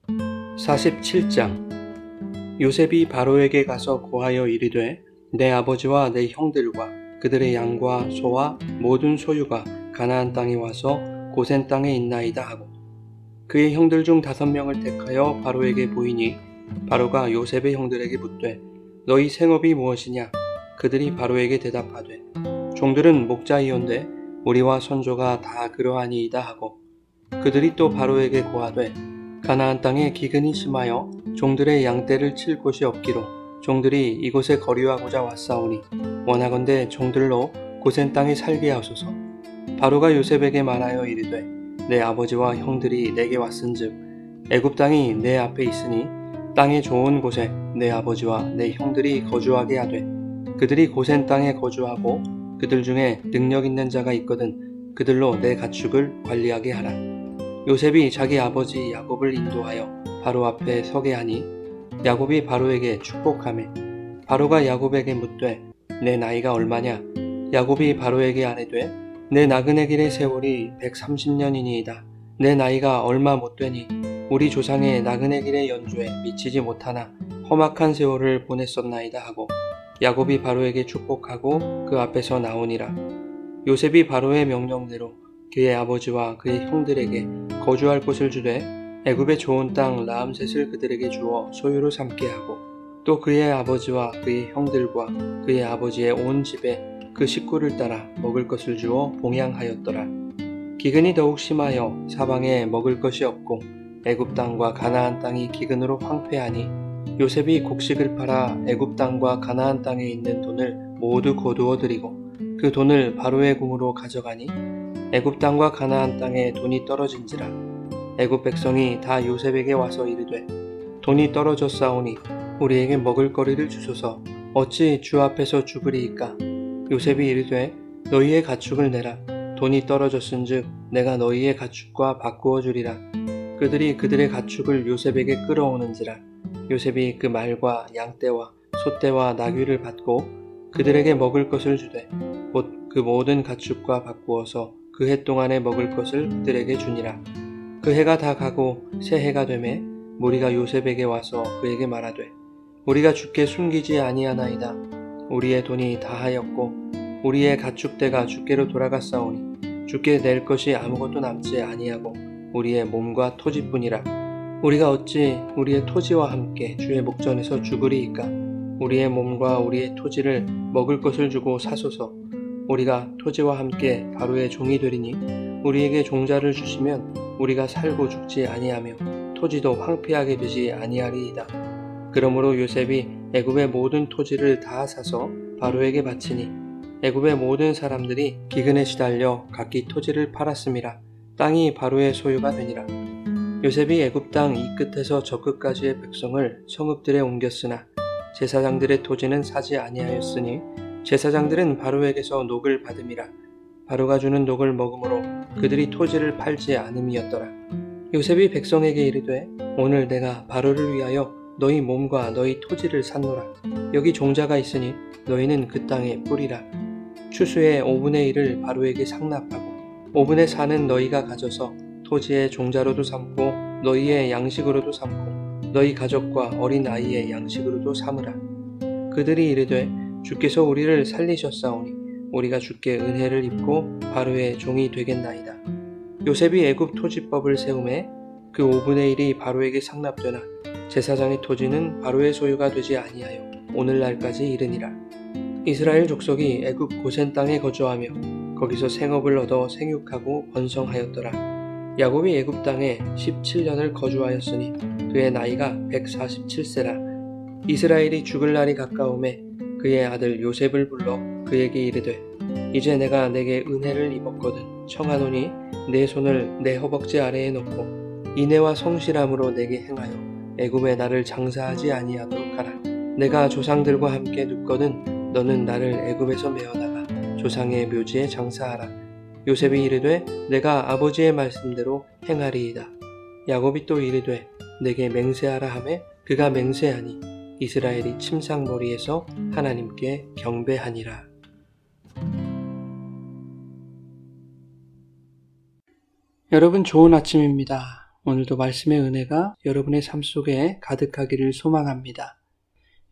47장. 요셉이 바로에게 가서 고하여 이르되 내 아버지와 내 형들과 그들의 양과 소와 모든 소유가 가나안 땅에 와서 고센 땅에 있나이다 하고 그의 형들 중 5명을 택하여 바로에게 보이니 바로가 요셉의 형들에게 묻되 너희 생업이 무엇이냐? 그들이 바로에게 대답하되 종들은 목자이온데 우리와 선조가 다 그러하니이다 하고 그들이 또 바로에게 고하되 가나안 땅에 기근이 심하여 종들의 양떼를 칠 곳이 없기로 종들이 이곳에 거류하고자 왔사오니 원하건대 종들로 고센 땅에 살게 하소서. 바로가 요셉에게 말하여 이르되 내 아버지와 형들이 내게 왔은즉 애굽 땅이 내 앞에 있으니 땅의 좋은 곳에 내 아버지와 내 형들이 거주하게 하되 그들이 고센 땅에 거주하고 그들 중에 능력 있는 자가 있거든 그들로 내 가축을 관리하게 하라. 요셉이 자기 아버지 야곱을 인도하여 바로 앞에 서게 하니 야곱이 바로에게 축복하매 바로가 야곱에게 묻되 내 나이가 얼마냐? 야곱이 바로에게 아뢰되 내 나그네 길의 세월이 130년이니이다. 내 나이가 얼마 못되니 우리 조상의 나그네 길의 연주에 미치지 못하나 험악한 세월을 보냈었나이다 하고 야곱이 바로에게 축복하고 그 앞에서 나오니라. 요셉이 바로의 명령대로 그의 아버지와 그의 형들에게 거주할 곳을 주되 애굽의 좋은 땅 라암셋을 그들에게 주어 소유로 삼게 하고 또 그의 아버지와 그의 형들과 그의 아버지의 온 집에 그 식구를 따라 먹을 것을 주어 봉양하였더라. 기근이 더욱 심하여 사방에 먹을 것이 없고 애굽 땅과 가나안 땅이 기근으로 황폐하니 요셉이 곡식을 팔아 애굽 땅과 가나안 땅에 있는 돈을 모두 거두어 들이고 그 돈을 바로의 궁으로 가져가니 애굽 땅과 가나안 땅에 돈이 떨어진지라. 애굽 백성이 다 요셉에게 와서 이르되 돈이 떨어졌사오니 우리에게 먹을 거리를 주소서. 어찌 주 앞에서 죽으리이까? 요셉이 이르되 너희의 가축을 내라. 돈이 떨어졌은즉 내가 너희의 가축과 바꾸어 주리라. 그들이 그들의 가축을 요셉에게 끌어오는지라. 요셉이 그 말과 양떼와 소떼와 나귀를 받고 그들에게 먹을 것을 주되 곧 그 모든 가축과 바꾸어서 그 해 동안에 먹을 것을 그들에게 주니라. 그 해가 다 가고 새 해가 되매 무리가 요셉에게 와서 그에게 말하되 우리가 주께 숨기지 아니하나이다. 우리의 돈이 다하였고 우리의 가축대가 주께로 돌아갔사오니 주께 낼 것이 아무것도 남지 아니하고 우리의 몸과 토지뿐이라. 우리가 어찌 우리의 토지와 함께 주의 목전에서 죽으리이까? 우리의 몸과 우리의 토지를 먹을 것을 주고 사소서. 우리가 토지와 함께 바로의 종이 되리니 우리에게 종자를 주시면 우리가 살고 죽지 아니하며 토지도 황폐하게 되지 아니하리이다. 그러므로 요셉이 애굽의 모든 토지를 다 사서 바로에게 바치니 애굽의 모든 사람들이 기근에 시달려 각기 토지를 팔았음이라. 땅이 바로의 소유가 되니라. 요셉이 애굽 땅 이 끝에서 저 끝까지의 백성을 성읍들에 옮겼으나 제사장들의 토지는 사지 아니하였으니 제사장들은 바로에게서 녹을 받음이라. 바로가 주는 녹을 먹음으로 그들이 토지를 팔지 않음이었더라. 요셉이 백성에게 이르되 오늘 내가 바로를 위하여 너희 몸과 너희 토지를 샀노라. 여기 종자가 있으니 너희는 그 땅에 뿌리라. 추수의 5분의 1을 바로에게 상납하고 5분의 4는 너희가 가져서 토지의 종자로도 삼고 너희의 양식으로도 삼고 너희 가족과 어린 아이의 양식으로도 삼으라. 그들이 이르되 주께서 우리를 살리셨사오니 우리가 주께 은혜를 입고 바로의 종이 되겠나이다. 요셉이 애굽 토지법을 세우매 그 5분의 1이 바로에게 상납되나 제사장의 토지는 바로의 소유가 되지 아니하여 오늘날까지 이르니라. 이스라엘 족속이 애굽 고센 땅에 거주하며 거기서 생업을 얻어 생육하고 번성하였더라. 야곱이 애굽 땅에 17년을 거주하였으니 그의 나이가 147세라. 이스라엘이 죽을 날이 가까우매 그의 아들 요셉을 불러 그에게 이르되 이제 내가 내게 은혜를 입었거든 청하노니 내 손을 내 허벅지 아래에 놓고 인애와 성실함으로 내게 행하여 애굽에 나를 장사하지 아니하도록 하라. 내가 조상들과 함께 눕거든 너는 나를 애굽에서 메어다가 조상의 묘지에 장사하라. 요셉이 이르되 내가 아버지의 말씀대로 행하리이다. 야곱이 또 이르되 내게 맹세하라 하매 그가 맹세하니 이스라엘이 침상머리에서 하나님께 경배하니라. 여러분 좋은 아침입니다. 오늘도 말씀의 은혜가 여러분의 삶 속에 가득하기를 소망합니다.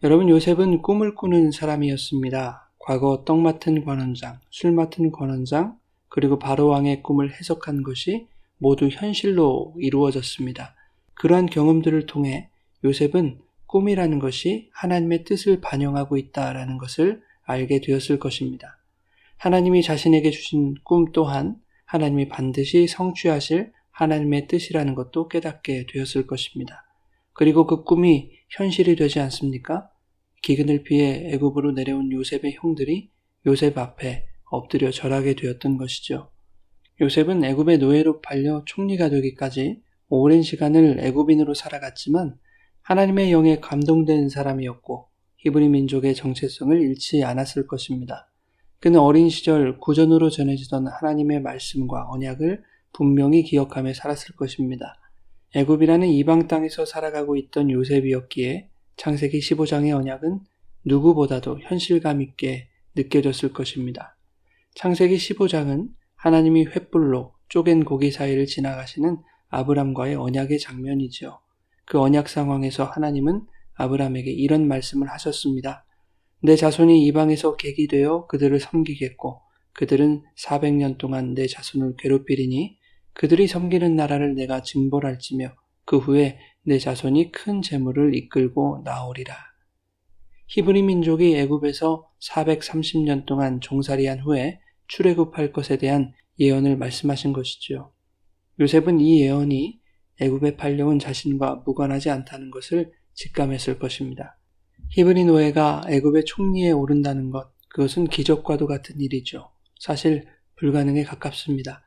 여러분, 요셉은 꿈을 꾸는 사람이었습니다. 과거 떡 맡은 관원장, 술 맡은 관원장, 그리고 바로왕의 꿈을 해석한 것이 모두 현실로 이루어졌습니다. 그러한 경험들을 통해 요셉은 꿈이라는 것이 하나님의 뜻을 반영하고 있다라는 것을 알게 되었을 것입니다. 하나님이 자신에게 주신 꿈 또한 하나님이 반드시 성취하실 하나님의 뜻이라는 것도 깨닫게 되었을 것입니다. 그리고 그 꿈이 현실이 되지 않습니까? 기근을 피해 애굽으로 내려온 요셉의 형들이 요셉 앞에 엎드려 절하게 되었던 것이죠. 요셉은 애굽의 노예로 팔려 총리가 되기까지 오랜 시간을 애굽인으로 살아갔지만 하나님의 영에 감동된 사람이었고 히브리 민족의 정체성을 잃지 않았을 것입니다. 그는 어린 시절 구전으로 전해지던 하나님의 말씀과 언약을 분명히 기억하며 살았을 것입니다. 애굽이라는 이방 땅에서 살아가고 있던 요셉이었기에 창세기 15장의 언약은 누구보다도 현실감 있게 느껴졌을 것입니다. 창세기 15장은 하나님이 횃불로 쪼갠 고기 사이를 지나가시는 아브람과의 언약의 장면이지요. 그 언약 상황에서 하나님은 아브람에게 이런 말씀을 하셨습니다. 내 자손이 이방에서 객이 되어 그들을 섬기겠고 그들은 400년 동안 내 자손을 괴롭히리니 그들이 섬기는 나라를 내가 징벌할지며 그 후에 내 자손이 큰 재물을 이끌고 나오리라. 히브리 민족이 애굽에서 430년 동안 종살이한 후에 출애굽할 것에 대한 예언을 말씀하신 것이지요. 요셉은 이 예언이 애굽에 팔려온 자신과 무관하지 않다는 것을 직감했을 것입니다. 히브리 노예가 애굽의 총리에 오른다는 것, 그것은 기적과도 같은 일이죠. 사실 불가능에 가깝습니다.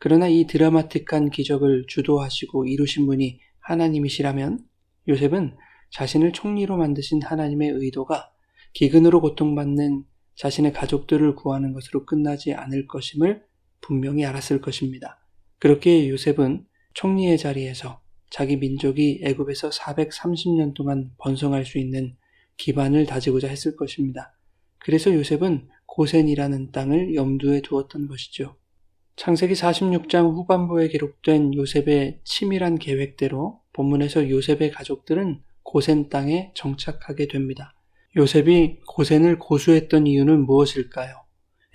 그러나 이 드라마틱한 기적을 주도하시고 이루신 분이 하나님이시라면 요셉은 자신을 총리로 만드신 하나님의 의도가 기근으로 고통받는 자신의 가족들을 구하는 것으로 끝나지 않을 것임을 분명히 알았을 것입니다. 그렇게 요셉은 총리의 자리에서 자기 민족이 애굽에서 430년 동안 번성할 수 있는 기반을 다지고자 했을 것입니다. 그래서 요셉은 고센이라는 땅을 염두에 두었던 것이죠. 창세기 46장 후반부에 기록된 요셉의 치밀한 계획대로 본문에서 요셉의 가족들은 고센 땅에 정착하게 됩니다. 요셉이 고센을 고수했던 이유는 무엇일까요?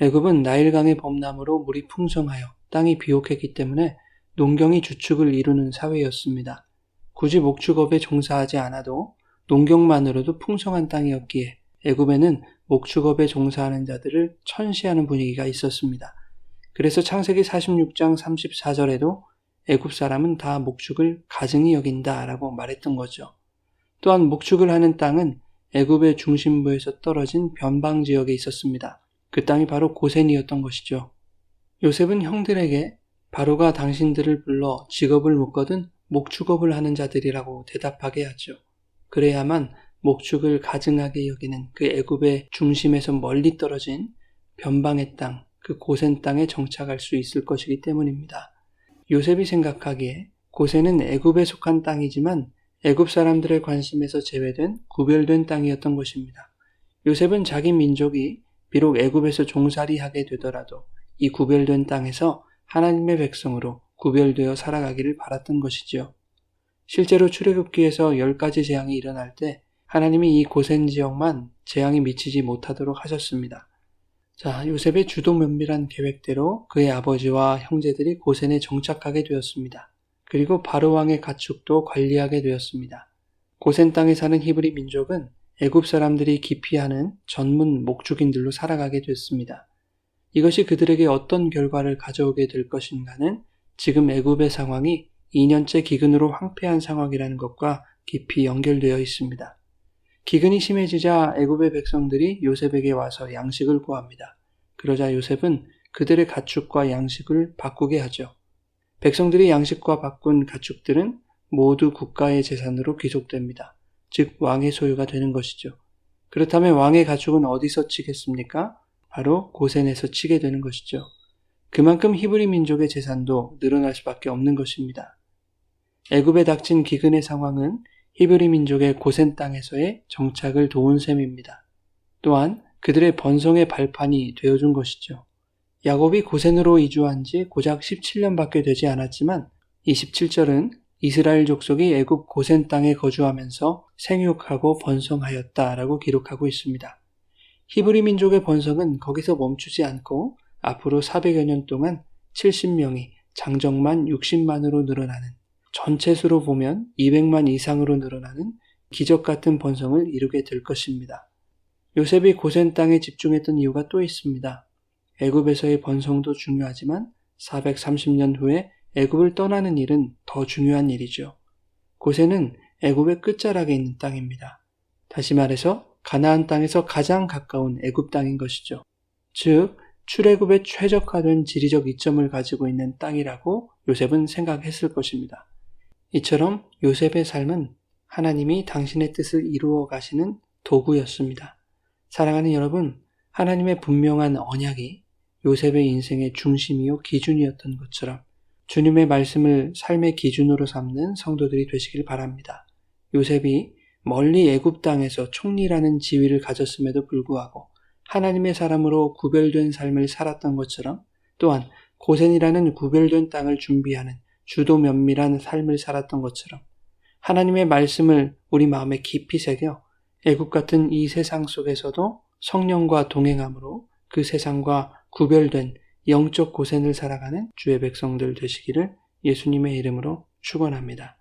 애굽은 나일강의 범람으로 물이 풍성하여 땅이 비옥했기 때문에 농경이 주축을 이루는 사회였습니다. 굳이 목축업에 종사하지 않아도 농경만으로도 풍성한 땅이었기에 애굽에는 목축업에 종사하는 자들을 천시하는 분위기가 있었습니다. 그래서 창세기 46장 34절에도 애굽 사람은 다 목축을 가증히 여긴다라고 말했던 거죠. 또한 목축을 하는 땅은 애굽의 중심부에서 떨어진 변방 지역에 있었습니다. 그 땅이 바로 고센이었던 것이죠. 요셉은 형들에게 바로가 당신들을 불러 직업을 묻거든 목축업을 하는 자들이라고 대답하게 하죠. 그래야만 목축을 가증하게 여기는 그 애굽의 중심에서 멀리 떨어진 변방의 땅, 그 고센 땅에 정착할 수 있을 것이기 때문입니다. 요셉이 생각하기에 고센은 애굽에 속한 땅이지만 애굽 사람들의 관심에서 제외된 구별된 땅이었던 것입니다. 요셉은 자기 민족이 비록 애굽에서 종살이하게 되더라도 이 구별된 땅에서 하나님의 백성으로 구별되어 살아가기를 바랐던 것이지요. 실제로 출애굽기에서 10가지 재앙이 일어날 때 하나님이 이 고센 지역만 재앙이 미치지 못하도록 하셨습니다. 자, 요셉의 주도 면밀한 계획대로 그의 아버지와 형제들이 고센에 정착하게 되었습니다. 그리고 바로왕의 가축도 관리하게 되었습니다. 고센 땅에 사는 히브리 민족은 애굽 사람들이 기피하는 전문 목축인들로 살아가게 됐습니다. 이것이 그들에게 어떤 결과를 가져오게 될 것인가는 지금 애굽의 상황이 2년째 기근으로 황폐한 상황이라는 것과 깊이 연결되어 있습니다. 기근이 심해지자 애굽의 백성들이 요셉에게 와서 양식을 구합니다. 그러자 요셉은 그들의 가축과 양식을 바꾸게 하죠. 백성들이 양식과 바꾼 가축들은 모두 국가의 재산으로 귀속됩니다. 즉 왕의 소유가 되는 것이죠. 그렇다면 왕의 가축은 어디서 치겠습니까? 바로 고센에서 치게 되는 것이죠. 그만큼 히브리 민족의 재산도 늘어날 수밖에 없는 것입니다. 애굽에 닥친 기근의 상황은 히브리 민족의 고센 땅에서의 정착을 도운 셈입니다. 또한 그들의 번성의 발판이 되어준 것이죠. 야곱이 고센으로 이주한 지 고작 17년밖에 되지 않았지만 27절은 이스라엘 족속이 애굽 고센 땅에 거주하면서 생육하고 번성하였다라고 기록하고 있습니다. 히브리 민족의 번성은 거기서 멈추지 않고 앞으로 400여 년 동안 70명이 장정만 60만으로 늘어나는, 전체 수로 보면 200만 이상으로 늘어나는 기적 같은 번성을 이루게 될 것입니다. 요셉이 고센 땅에 집중했던 이유가 또 있습니다. 애굽에서의 번성도 중요하지만 430년 후에 애굽을 떠나는 일은 더 중요한 일이죠. 고센은 애굽의 끝자락에 있는 땅입니다. 다시 말해서 가나안 땅에서 가장 가까운 애굽 땅인 것이죠. 즉, 출애굽에 최적화된 지리적 이점을 가지고 있는 땅이라고 요셉은 생각했을 것입니다. 이처럼 요셉의 삶은 하나님이 당신의 뜻을 이루어 가시는 도구였습니다. 사랑하는 여러분, 하나님의 분명한 언약이 요셉의 인생의 중심이요 기준이었던 것처럼 주님의 말씀을 삶의 기준으로 삼는 성도들이 되시길 바랍니다. 요셉이 멀리 애굽 땅에서 총리라는 지위를 가졌음에도 불구하고 하나님의 사람으로 구별된 삶을 살았던 것처럼, 또한 고센이라는 구별된 땅을 준비하는 주도 면밀한 삶을 살았던 것처럼 하나님의 말씀을 우리 마음에 깊이 새겨 애굽 같은 이 세상 속에서도 성령과 동행함으로 그 세상과 구별된 영적 고센을 살아가는 주의 백성들 되시기를 예수님의 이름으로 축원합니다.